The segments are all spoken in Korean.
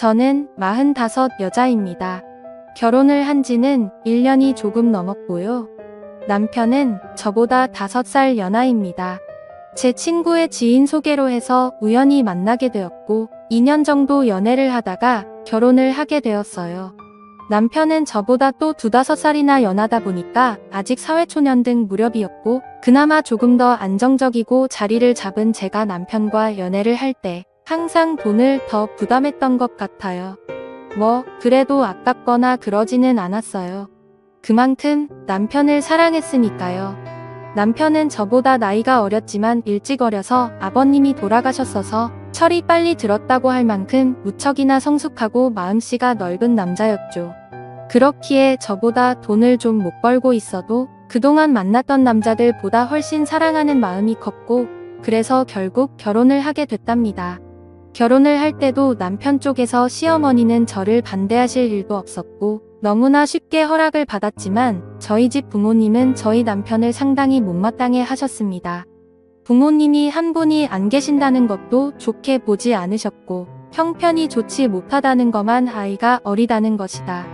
저는 45 여자입니다. 결혼을 한 지는 1년이 조금 넘었고요. 남편은 저보다 5살 연하입니다. 제 친구의 지인 소개로 해서 우연히 만나게 되었고 2년 정도 연애를 하다가 결혼을 하게 되었어요. 남편은 저보다 또 2~5살이나 연하다 보니까 아직 사회초년등 무렵이었고 그나마 조금 더 안정적이고 자리를 잡은 제가 남편과 연애를 할 때 항상 돈을 더 부담했던 것 같아요. 뭐 그래도 아깝거나 그러지는 않았어요. 그만큼 남편을 사랑했으니까요. 남편은 저보다 나이가 어렸지만 일찍 어려서 아버님이 돌아가셨어서 철이 빨리 들었다고 할 만큼 무척이나 성숙하고 마음씨가 넓은 남자였죠. 그렇기에 저보다 돈을 좀 못 벌고 있어도 그동안 만났던 남자들보다 훨씬 사랑하는 마음이 컸고 그래서 결국 결혼을 하게 됐답니다. 결혼을 할 때도 남편 쪽에서 시어머니는 저를 반대하실 일도 없었고 너무나 쉽게 허락을 받았지만 저희 집 부모님은 저희 남편을 상당히 못마땅해 하셨습니다. 부모님이 한 분이 안 계신다는 것도 좋게 보지 않으셨고 형편이 좋지 못하다는 것만 아이가 어리다는 것이다.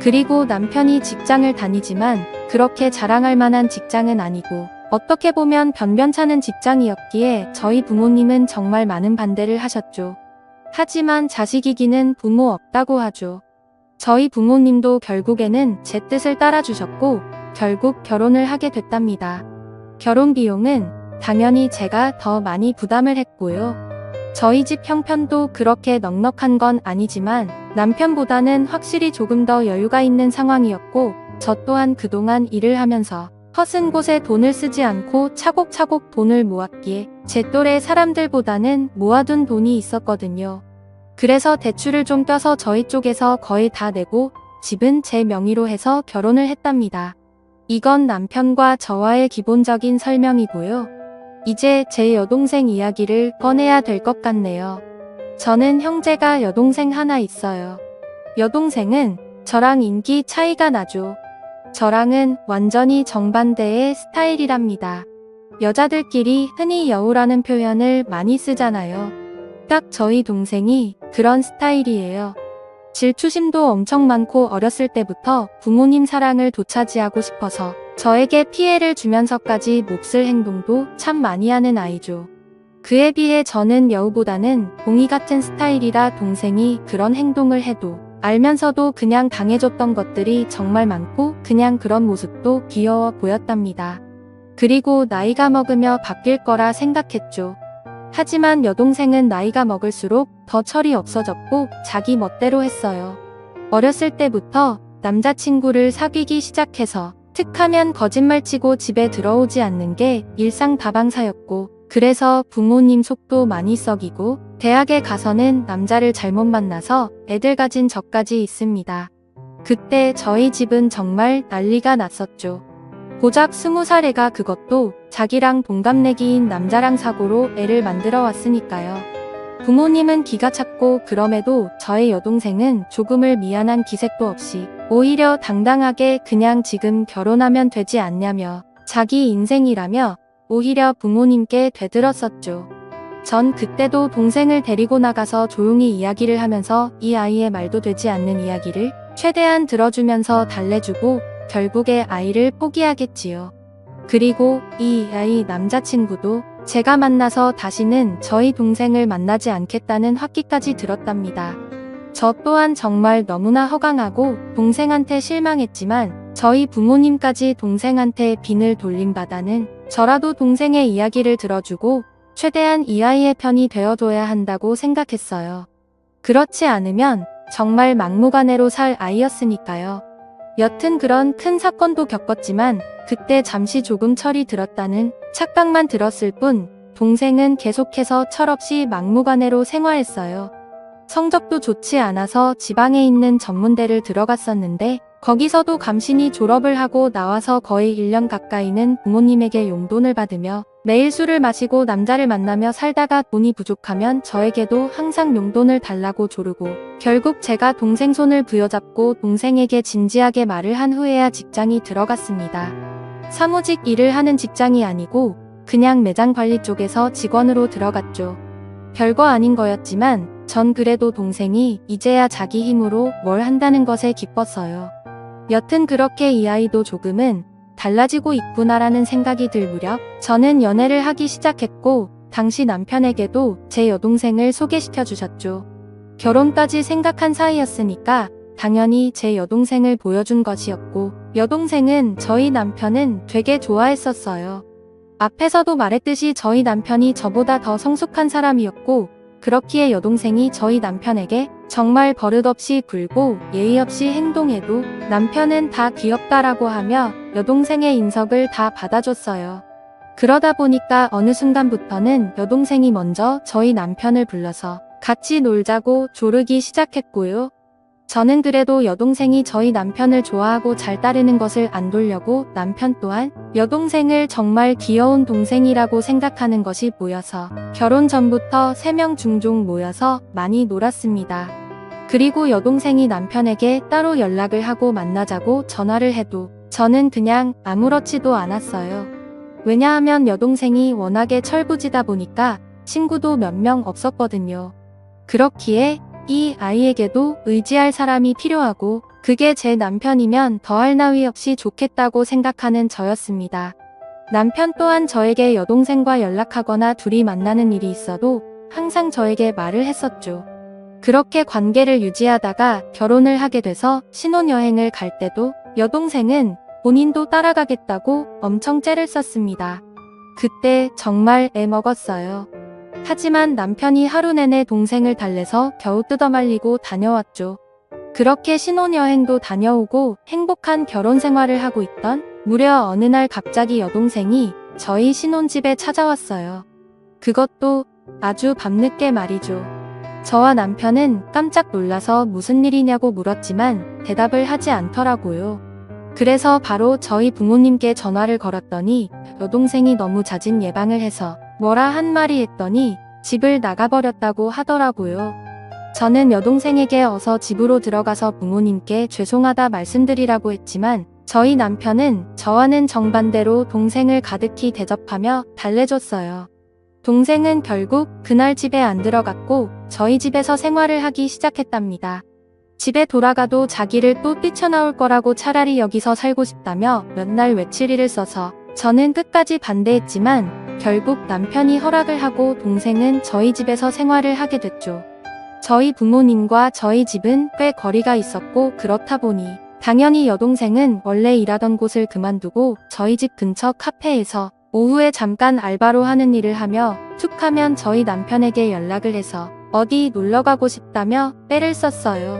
그리고 남편이 직장을 다니지만 그렇게 자랑할 만한 직장은 아니고 어떻게 보면 변변찮은 직장이었기에 저희 부모님은 정말 많은 반대를 하셨죠. 하지만 자식이기는 부모 없다고 하죠. 저희 부모님도 결국에는 제 뜻을 따라주셨고 결국 결혼을 하게 됐답니다. 결혼 비용은 당연히 제가 더 많이 부담을 했고요. 저희 집 형편도 그렇게 넉넉한 건 아니지만 남편보다는 확실히 조금 더 여유가 있는 상황이었고 저 또한 그동안 일을 하면서 허슨 곳에 돈을 쓰지 않고 차곡차곡 돈을 모았기에 제 또래 사람들보다는 모아둔 돈이 있었거든요. 그래서 대출을 좀 껴서 저희 쪽에서 거의 다 내고 집은 제 명의로 해서 결혼을 했답니다. 이건 남편과 저와의 기본적인 설명이고요. 이제 제 여동생 이야기를 꺼내야 될 것 같네요. 저는 형제가 여동생 하나 있어요. 여동생은 저랑 인기 차이가 나죠. 저랑은 완전히 정반대의 스타일이랍니다. 여자들끼리 흔히 여우라는 표현을 많이 쓰잖아요. 딱 저희 동생이 그런 스타일이에요. 질투심도 엄청 많고 어렸을 때부터 부모님 사랑을 되찾이하고 싶어서 저에게 피해를 주면서까지 몹쓸 행동도 참 많이 하는 아이죠. 그에 비해 저는 여우보다는 봉이 같은 스타일이라 동생이 그런 행동을 해도 알면서도 그냥 당해줬던 것들이 정말 많고 그냥 그런 모습도 귀여워 보였답니다. 그리고 나이가 먹으며 바뀔 거라 생각했죠. 하지만 여동생은 나이가 먹을수록 더 철이 없어졌고 자기 멋대로 했어요. 어렸을 때부터 남자친구를 사귀기 시작해서 툭하면 거짓말치고 집에 들어오지 않는 게 일상다방사였고 그래서 부모님 속도 많이 썩이고 대학에 가서는 남자를 잘못 만나서 애들 가진 저까지 있습니다. 그때 저희 집은 정말 난리가 났었죠. 고작 20살 애가 그것도 자기랑 동갑내기인 남자랑 사고로 애를 만들어 왔으니까요. 부모님은 기가 찼고 그럼에도 저의 여동생은 조금을 미안한 기색도 없이 오히려 당당하게 그냥 지금 결혼하면 되지 않냐며 자기 인생이라며 오히려 부모님께 되들었었죠. 전 그때도 동생을 데리고 나가서 조용히 이야기를 하면서 이 아이의 말도 되지 않는 이야기를 최대한 들어주면서 달래주고 결국에 아이를 포기하겠지요. 그리고 이 아이 남자친구도 제가 만나서 다시는 저희 동생을 만나지 않겠다는 확기까지 들었답니다. 저 또한 정말 너무나 허강하고 동생한테 실망했지만 저희 부모님까지 동생한테 빈을 돌린 바다는 저라도 동생의 이야기를 들어주고 최대한 이 아이의 편이 되어줘야 한다고 생각했어요. 그렇지 않으면 정말 막무가내로 살 아이였으니까요. 여튼 그런 큰 사건도 겪었지만 그때 잠시 조금 철이 들었다는 착각만 들었을 뿐 동생은 계속해서 철없이 막무가내로 생활했어요. 성적도 좋지 않아서 지방에 있는 전문대를 들어갔었는데 거기서도 감신이 졸업을 하고 나와서 거의 1년 가까이는 부모님에게 용돈을 받으며 매일 술을 마시고 남자를 만나며 살다가 돈이 부족하면 저에게도 항상 용돈을 달라고 조르고 결국 제가 동생 손을 부여잡고 동생에게 진지하게 말을 한 후에야 직장이 들어갔습니다. 사무직 일을 하는 직장이 아니고 그냥 매장 관리 쪽에서 직원으로 들어갔죠. 별거 아닌 거였지만 전 그래도 동생이 이제야 자기 힘으로 뭘 한다는 것에 기뻤어요. 여튼 그렇게 이 아이도 조금은 달라지고 있구나라는 생각이 들 무렵 저는 연애를 하기 시작했고 당시 남편에게도 제 여동생을 소개시켜 주셨죠. 결혼까지 생각한 사이였으니까 당연히 제 여동생을 보여준 것이었고 여동생은 저희 남편은 되게 좋아했었어요. 앞에서도 말했듯이 저희 남편이 저보다 더 성숙한 사람이었고 그렇기에 여동생이 저희 남편에게 정말 버릇없이 굴고 예의 없이 행동해도 남편은 다 귀엽다라고 하며 여동생의 인석을 다 받아줬어요. 그러다 보니까 어느 순간부터는 여동생이 먼저 저희 남편을 불러서 같이 놀자고 조르기 시작했고요. 저는 그래도 여동생이 저희 남편을 좋아하고 잘 따르는 것을 안 돌려고 남편 또한 여동생을 정말 귀여운 동생이라고 생각하는 것이 보여서 결혼 전부터 3명 종종 모여서 많이 놀았습니다. 그리고 여동생이 남편에게 따로 연락을 하고 만나자고 전화를 해도 저는 그냥 아무렇지도 않았어요. 왜냐하면 여동생이 워낙에 철부지다 보니까 친구도 몇 명 없었거든요. 그렇기에 이 아이에게도 의지할 사람이 필요하고 그게 제 남편이면 더할 나위 없이 좋겠다고 생각하는 저였습니다. 남편 또한 저에게 여동생과 연락하거나 둘이 만나는 일이 있어도 항상 저에게 말을 했었죠. 그렇게 관계를 유지하다가 결혼을 하게 돼서 신혼여행을 갈 때도 여동생은 본인도 따라가겠다고 엄청 째를 썼습니다. 그때 정말 애먹었어요. 하지만 남편이 하루 내내 동생을 달래서 겨우 뜯어말리고 다녀왔죠. 그렇게 신혼여행도 다녀오고 행복한 결혼 생활을 하고 있던 무려 어느 날 갑자기 여동생이 저희 신혼집에 찾아왔어요. 그것도 아주 밤늦게 말이죠. 저와 남편은 깜짝 놀라서 무슨 일이냐고 물었지만 대답을 하지 않더라고요. 그래서 바로 저희 부모님께 전화를 걸었더니 여동생이 너무 잦은 예방을 해서 뭐라 한 말이 했더니 집을 나가버렸다고 하더라고요. 저는 여동생에게 어서 집으로 들어가서 부모님께 죄송하다 말씀드리라고 했지만 저희 남편은 저와는 정반대로 동생을 가득히 대접하며 달래줬어요. 동생은 결국 그날 집에 안 들어갔고 저희 집에서 생활을 하기 시작했답니다. 집에 돌아가도 자기를 또 뛰쳐나올 거라고 차라리 여기서 살고 싶다며 몇 날 외출일을 써서 저는 끝까지 반대했지만 결국 남편이 허락을 하고 동생은 저희 집에서 생활을 하게 됐죠. 저희 부모님과 저희 집은 꽤 거리가 있었고 그렇다 보니 당연히 여동생은 원래 일하던 곳을 그만두고 저희 집 근처 카페에서 오후에 잠깐 알바로 하는 일을 하며 툭하면 저희 남편에게 연락을 해서 어디 놀러가고 싶다며 빼를 썼어요.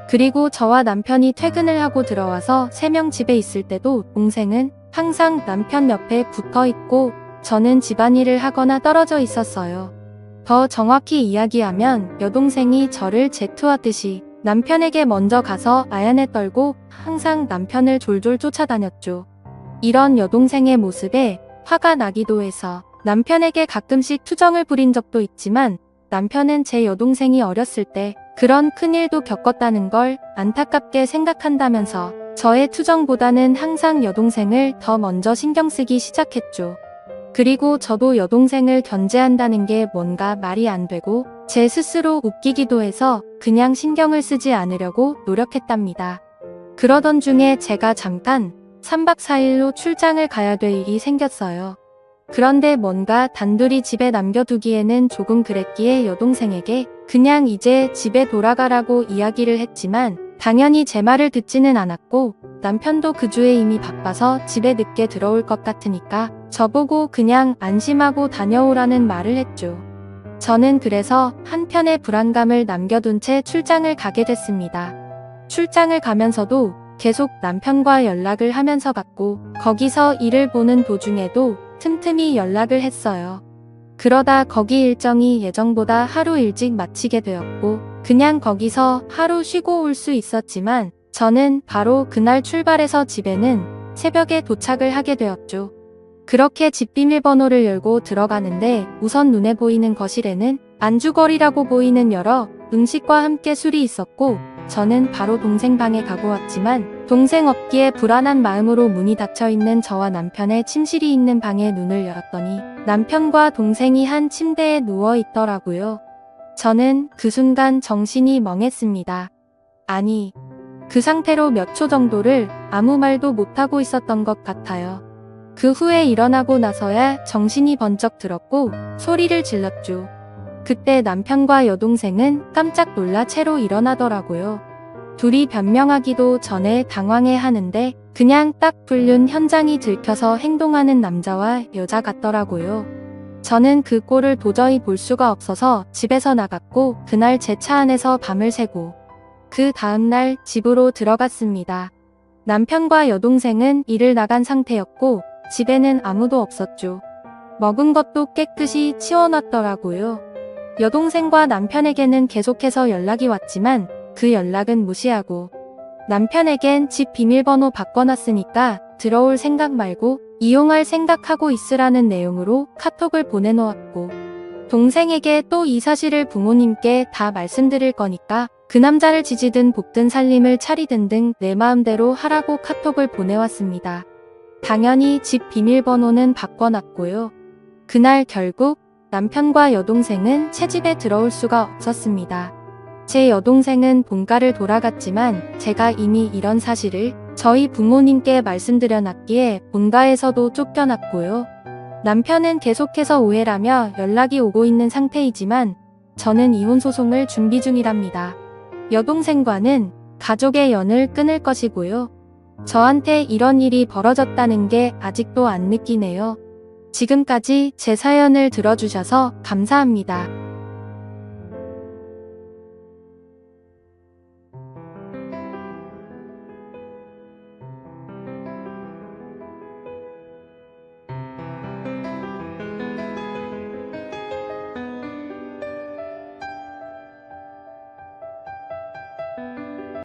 그리고 저와 남편이 퇴근을 하고 들어와서 3명 집에 있을 때도 동생은 항상 남편 옆에 붙어 있고 저는 집안일을 하거나 떨어져 있었어요. 더 정확히 이야기하면 여동생이 저를 질투하듯이 남편에게 먼저 가서 아연에 떨고 항상 남편을 졸졸 쫓아다녔죠. 이런 여동생의 모습에 화가 나기도 해서 남편에게 가끔씩 투정을 부린 적도 있지만 남편은 제 여동생이 어렸을 때 그런 큰일도 겪었다는 걸 안타깝게 생각한다면서 저의 투정보다는 항상 여동생을 더 먼저 신경 쓰기 시작했죠. 그리고 저도 여동생을 견제한다는 게 뭔가 말이 안 되고 제 스스로 웃기기도 해서 그냥 신경을 쓰지 않으려고 노력했답니다. 그러던 중에 제가 잠깐 3박 4일로 출장을 가야 될 일이 생겼어요. 그런데 뭔가 단둘이 집에 남겨두기에는 조금 그랬기에 여동생에게 그냥 이제 집에 돌아가라고 이야기를 했지만 당연히 제 말을 듣지는 않았고 남편도 그 주에 이미 바빠서 집에 늦게 들어올 것 같으니까 저보고 그냥 안심하고 다녀오라는 말을 했죠. 저는 그래서 한편의 불안감을 남겨둔 채 출장을 가게 됐습니다. 출장을 가면서도 계속 남편과 연락을 하면서 갔고 거기서 일을 보는 도중에도 틈틈이 연락을 했어요. 그러다 거기 일정이 예정보다 하루 일찍 마치게 되었고 그냥 거기서 하루 쉬고 올 수 있었지만 저는 바로 그날 출발해서 집에는 새벽에 도착을 하게 되었죠. 그렇게 집 비밀번호를 열고 들어가는데 우선 눈에 보이는 거실에는 안주거리라고 보이는 여러 음식과 함께 술이 있었고 저는 바로 동생 방에 가고 왔지만 동생 없기에 불안한 마음으로 문이 닫혀있는 저와 남편의 침실이 있는 방에 눈을 열었더니 남편과 동생이 한 침대에 누워 있더라고요. 저는 그 순간 정신이 멍했습니다. 아니, 그 상태로 몇 초 정도를 아무 말도 못하고 있었던 것 같아요. 그 후에 일어나고 나서야 정신이 번쩍 들었고 소리를 질렀죠. 그때 남편과 여동생은 깜짝 놀라 채로 일어나더라고요. 둘이 변명하기도 전에 당황해 하는데 그냥 딱 불륜 현장이 들켜서 행동하는 남자와 여자 같더라고요. 저는 그 꼴을 도저히 볼 수가 없어서 집에서 나갔고 그날 제 차 안에서 밤을 새고 그 다음날 집으로 들어갔습니다. 남편과 여동생은 일을 나간 상태였고 집에는 아무도 없었죠. 먹은 것도 깨끗이 치워놨더라고요. 여동생과 남편에게는 계속해서 연락이 왔지만 그 연락은 무시하고 남편에겐 집 비밀번호 바꿔놨으니까 들어올 생각 말고 이용할 생각하고 있으라는 내용으로 카톡을 보내놓았고 동생에게 또 이 사실을 부모님께 다 말씀드릴 거니까 그 남자를 지지든 볶든 살림을 차리든 등 내 마음대로 하라고 카톡을 보내왔습니다. 당연히 집 비밀번호는 바꿔놨고요. 그날 결국 남편과 여동생은 채집에 들어올 수가 없었습니다. 제 여동생은 본가를 돌아갔지만 제가 이미 이런 사실을 저희 부모님께 말씀드려놨기에 본가에서도 쫓겨났고요. 남편은 계속해서 오해라며 연락이 오고 있는 상태이지만 저는 이혼 소송을 준비 중이랍니다. 여동생과는 가족의 연을 끊을 것이고요. 저한테 이런 일이 벌어졌다는 게 아직도 안 느끼네요. 지금까지 제 사연을 들어주셔서 감사합니다.